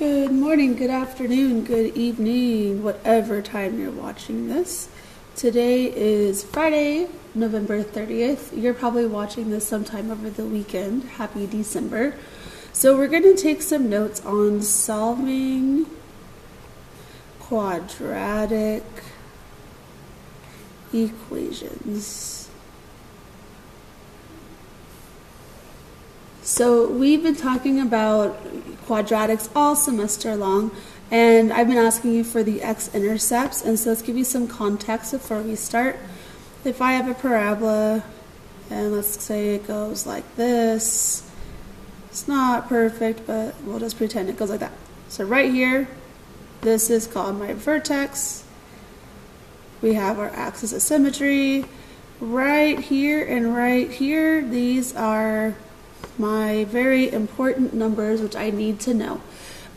Good morning, good afternoon, good evening, whatever time you're watching this. Today is Friday, November 30th. You're probably watching this sometime over the weekend. Happy December. So we're going to take some notes on solving quadratic equations. So we've been talking about quadratics all semester long, and I've been asking you for the x-intercepts, and so let's give you some context before we start. If I have a parabola, and let's say it goes like this, it's not perfect, but we'll just pretend it goes like that. So right here, this is called my vertex. We have our axis of symmetry. Right here and right here, these are my very important numbers, which I need to know.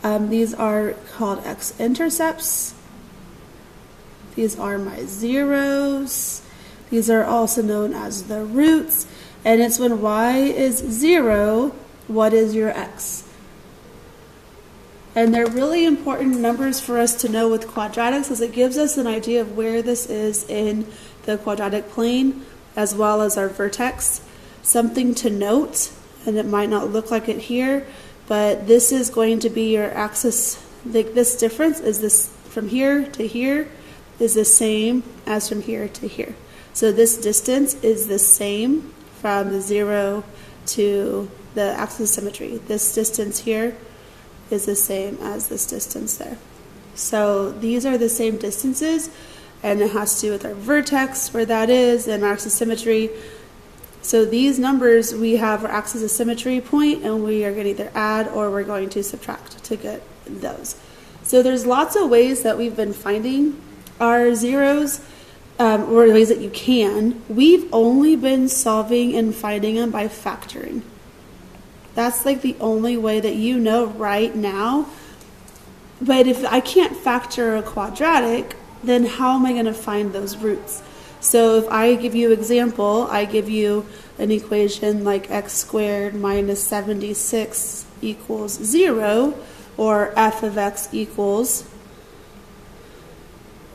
These are called x-intercepts. These are my zeros. These are also known as the roots. And it's when y is 0, what is your x? And they're really important numbers for us to know with quadratics, as it gives us an idea of where this is in the quadratic plane, as well as our vertex. Something to note, and it might not look like it here, but this is going to be your axis. This difference is this from here to here is the same as from here to here. So this distance is the same from the 0 to the axis of symmetry. This distance here is the same as this distance there. So these are the same distances, and it has to do with our vertex, where that is, and our axis of symmetry. So these numbers, we have our axis of symmetry point, and we are going to either add or we're going to subtract to get those. So there's lots of ways that we've been finding our zeros, or ways that you can. We've only been solving and finding them by factoring. That's like the only way that you know right now. But if I can't factor a quadratic, then how am I going to find those roots? So if I give you an example, I give you an equation like x squared minus 76 equals 0, or f of x equals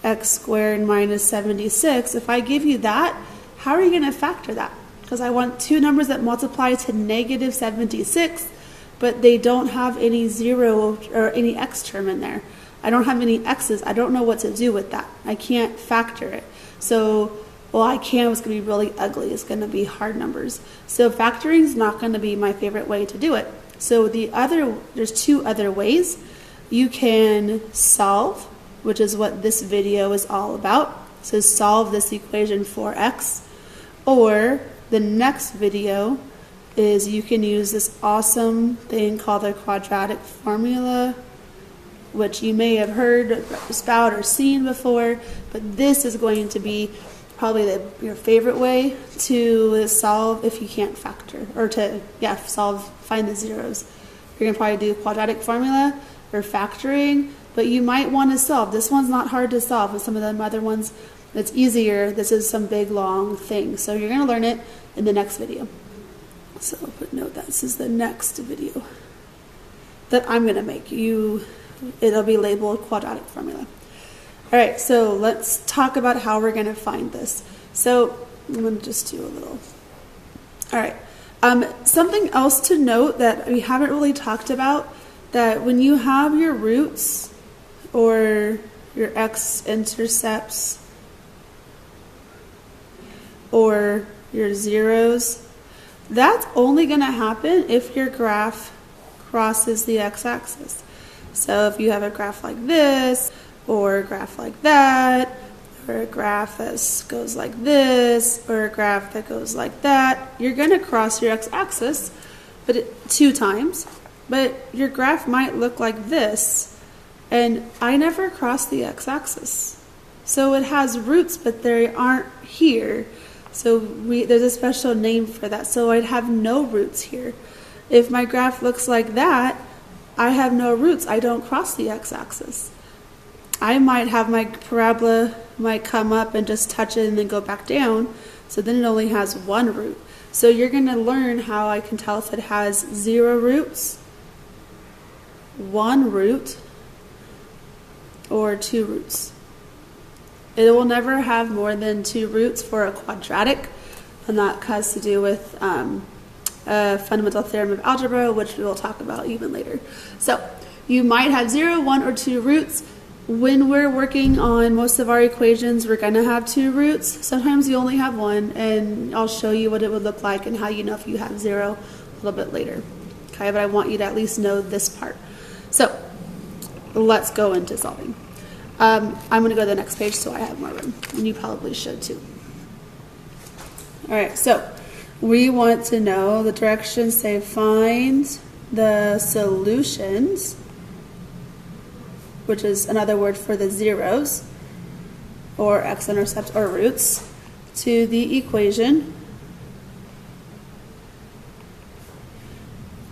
x squared minus 76. If I give you that, how are you going to factor that? Because I want two numbers that multiply to negative 76, but they don't have any 0 or any x term in there. I don't have any x's. I don't know what to do with that. I can't factor it. So, well, I can, it's going to be really ugly. It's going to be hard numbers. So factoring is not going to be my favorite way to do it. So there's two other ways. You can solve, which is what this video is all about. So solve this equation for x. Or the next video is you can use this awesome thing called the quadratic formula, which you may have heard about or seen before, but this is going to be probably your favorite way to solve if you can't factor, or to find the zeros. You're going to probably do quadratic formula or factoring, but you might want to solve. This one's not hard to solve, and some of the other ones it's easier. This is some big long thing, so you're going to learn it in the next video. So I'll put note that this is the next video that I'm going to make. It'll be labeled quadratic formula. All right, so let's talk about how we're going to find this. So I'm going to just do a little. All right, something else to note that we haven't really talked about, that when you have your roots or your x-intercepts or your zeros, that's only going to happen if your graph crosses the x-axis. So if you have a graph like this, or a graph like that, or a graph that goes like this, or a graph that goes like that, you're going to cross your x-axis two times, but your graph might look like this, and I never cross the x-axis. So it has roots, but they aren't here. So there's a special name for that. So I'd have no roots here. If my graph looks like that, I have no roots. I don't cross the x-axis. I might have my parabola might come up and just touch it and then go back down. So then it only has one root. So you're going to learn how I can tell if it has 0 roots one root or two roots. It will never have more than two roots for a quadratic, and that has to do with a fundamental theorem of algebra, which we will talk about even later. So you might have 0, 1, or 2 roots. When we're working on most of our equations, we're going to have two roots. Sometimes you only have one, and I'll show you what it would look like and how you know if you have 0 a little bit later. Okay, but I want you to at least know this part. So let's go into solving. I'm going to go to the next page so I have more room, and you probably should too. All right, so we want to know the directions say find the solutions, which is another word for the zeros, or x-intercepts or roots, to the equation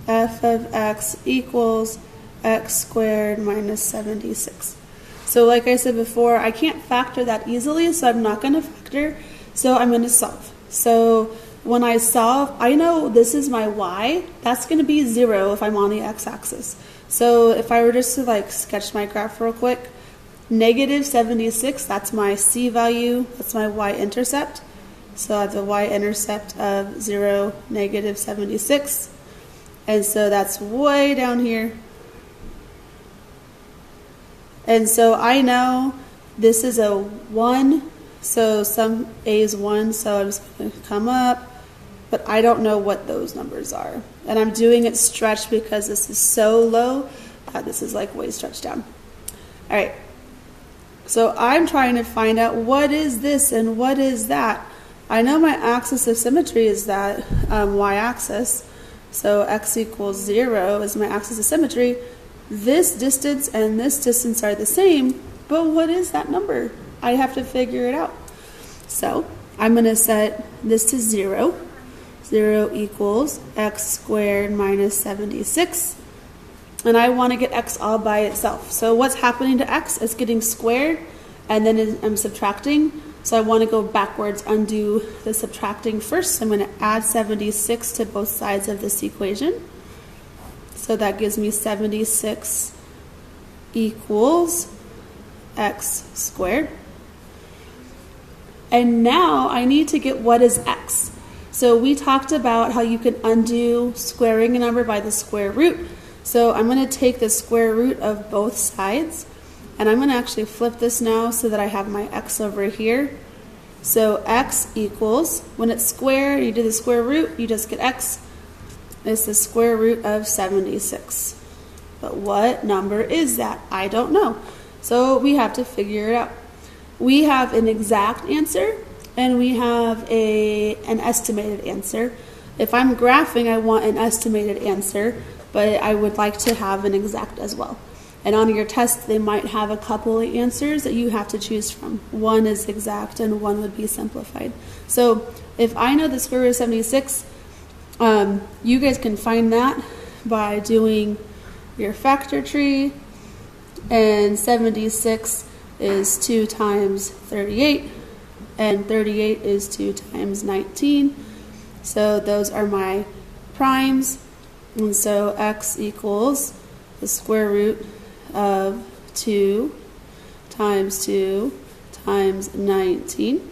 f of x equals x squared minus 76. So like I said before, I can't factor that easily, so I'm not going to factor, so I'm going to solve. So when I solve, I know this is my y, that's going to be 0 if I'm on the x-axis. So if I were just to like sketch my graph real quick, negative 76, that's my c value, that's my y-intercept. So I have the y-intercept of 0, negative 76. And so that's way down here. And so I know this is a 1, so some a is 1, so I'm just going to come up, but I don't know what those numbers are. And I'm doing it stretched because this is so low, this is like way stretched down. All right, so I'm trying to find out what is this and what is that. I know my axis of symmetry is that y-axis, so x equals 0 is my axis of symmetry. This distance and this distance are the same, but what is that number? I have to figure it out. So I'm going to set this to 0. 0 equals x squared minus 76. And I want to get x all by itself. So what's happening to x? It's getting squared, and then I'm subtracting. So I want to go backwards, undo the subtracting first. So I'm going to add 76 to both sides of this equation. So that gives me 76 equals x squared. And now I need to get what is x. So we talked about how you can undo squaring a number by the square root. So I'm going to take the square root of both sides, and I'm going to actually flip this now so that I have my x over here. So x equals, when it's squared, you do the square root, you just get x. It's the square root of 76. But what number is that? I don't know. So we have to figure it out. We have an exact answer, and we have an estimated answer. If I'm graphing, I want an estimated answer, but I would like to have an exact as well. And on your test, they might have a couple of answers that you have to choose from. One is exact, and one would be simplified. So if I know the square root of 76, you guys can find that by doing your factor tree, and 76 is 2 times 38, and 38 is 2 times 19. So those are my primes, and so x equals the square root of 2 times 19.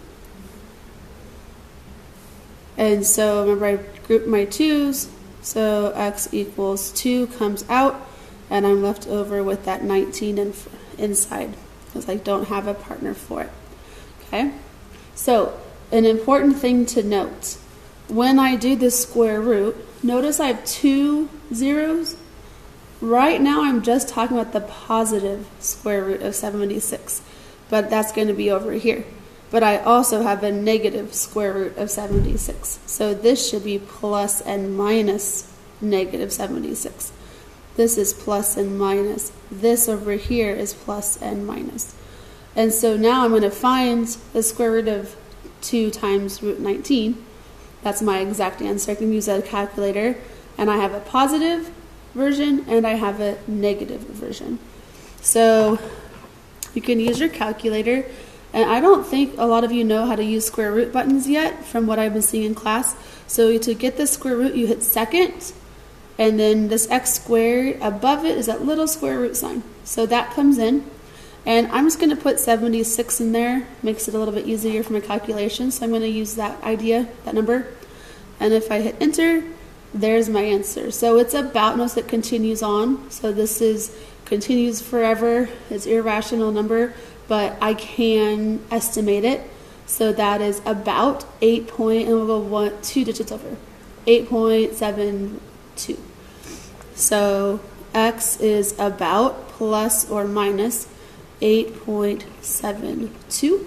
And so remember, I grouped my 2's, so x equals 2 comes out, and I'm left over with that 19 inside because I don't have a partner for it. Okay, so an important thing to note, when I do the square root, notice I have 2 zeros. Right now I'm just talking about the positive square root of 76, but that's going to be over here. But I also have a negative square root of 76. So this should be plus and minus negative 76. This is plus and minus. This over here is plus and minus. And so now I'm going to find the square root of 2 times root 19. That's my exact answer. I can use a calculator. And I have a positive version and I have a negative version. So you can use your calculator. And I don't think a lot of you know how to use square root buttons yet from what I've been seeing in class. So to get the square root, you hit second, And then this x squared, above it is that little square root sign. So that comes in. And I'm just going to put 76 in there. Makes it a little bit easier for my calculation. So I'm going to use that idea, that number. And if I hit enter, there's my answer. So it's about, notice it continues on. So this is continues forever. It's irrational number, but I can estimate it. So that is about 8 point, and we'll go 2 digits over, 8.72. So x is about plus or minus 8.72.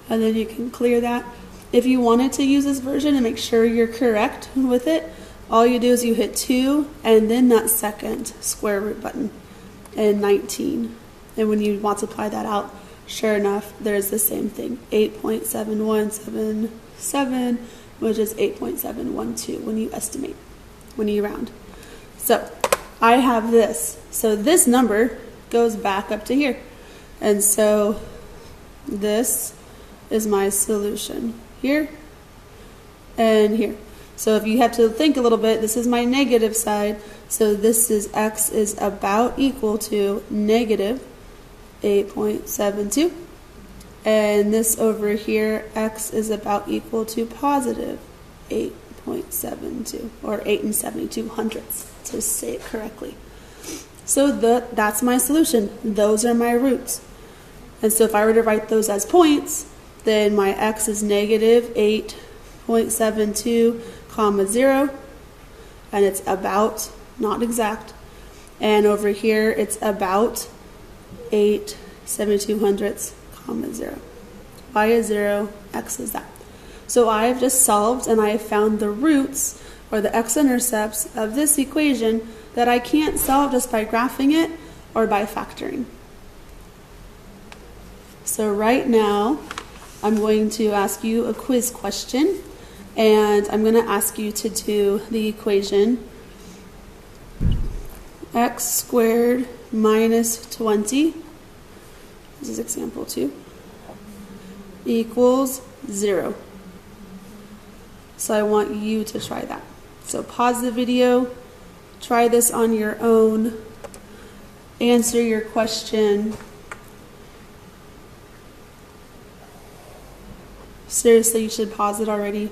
And then you can clear that. If you wanted to use this version and make sure you're correct with it, all you do is you hit 2 and then that second square root button and 19. And when you multiply that out, sure enough, there's the same thing, 8.7177, which is 8.712 when you estimate, when you round. So I have this. So this number goes back up to here. And so this is my solution here and here. So if you have to think a little bit, this is my negative side. So this is x is about equal to negative 8.72. And this over here, x is about equal to positive 8.72, or 8 72 hundredths, to say it correctly. So that's my solution. Those are my roots. And so if I were to write those as points, then my x is negative 8.72, comma 0, and it's about, not exact. And over here, it's about 8 72 hundredths, comma 0. Y is 0, x is that. So I have just solved and I have found the roots, or the x-intercepts of this equation that I can't solve just by graphing it or by factoring. So right now, I'm going to ask you a quiz question, and I'm going to ask you to do the equation x squared minus 20, this is example 2, equals 0. So I want you to try that. So pause the video, try this on your own, answer your question. Seriously, you should pause it already.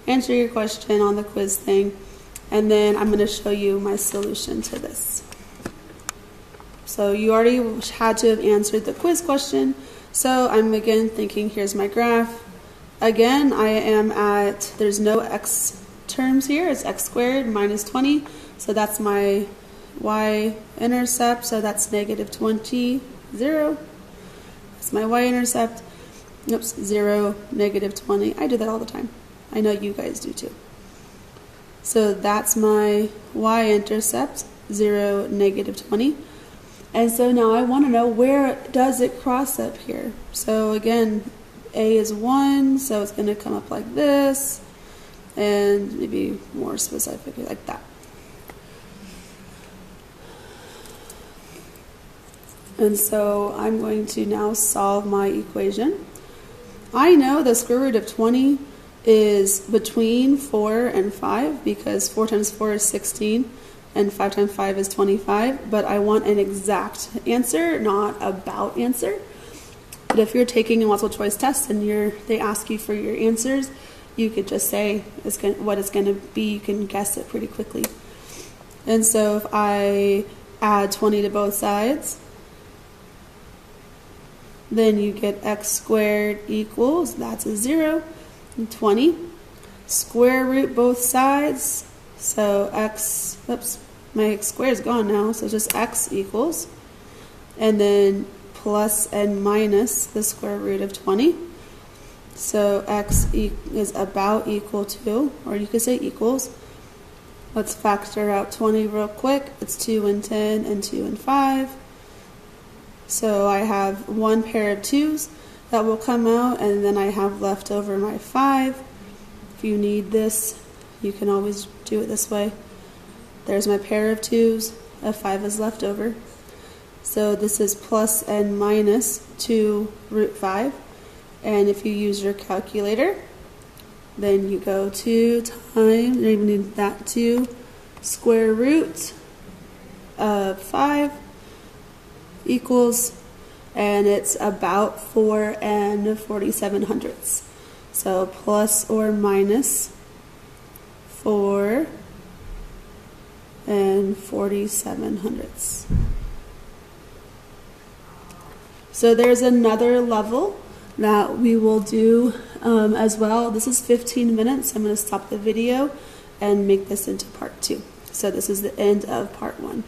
Answer your question on the quiz thing, and then I'm going to show you my solution to this. So you already had to have answered the quiz question. So I'm again thinking, here's my graph. Again, I am at, there's no x terms here. It's x squared minus 20. So that's my y-intercept. So that's negative 20, 0. That's my y-intercept. Oops, 0, negative 20. I do that all the time. I know you guys do too. So that's my y-intercept, 0, negative 20. And so now I want to know, where does it cross up here? So again, a is 1, so it's going to come up like this, and maybe more specifically like that. And so I'm going to now solve my equation. I know the square root of 20 is between 4 and 5, because 4 times 4 is 16 and 5 times 5 is 25, but I want an exact answer, not about answer. But if you're taking a multiple choice test and they ask you for your answers, you could just say what it's going to be. You can guess it pretty quickly. And so if I add 20 to both sides, then you get x squared equals, that's a 0, and 20. Square root both sides, so x, oops, my x squared is gone now, so just x equals, and then plus and minus the square root of 20. So x is about equal to, or you could say equals. Let's factor out 20 real quick. It's 2 and 10 and 2 and 5. So I have one pair of 2's that will come out, and then I have left over my 5. If you need this, you can always do it this way. There's my pair of 2's, a 5 is left over. So this is plus and minus 2 root 5. And if you use your calculator, then you go 2 times, you don't even need that, 2 square root of 5 equals, and it's about 4 47/100ths. So plus or minus 4 47/100ths. So there's another level that we will do as well. This is 15 minutes. I'm going to stop the video and make this into part 2. So this is the end of part 1.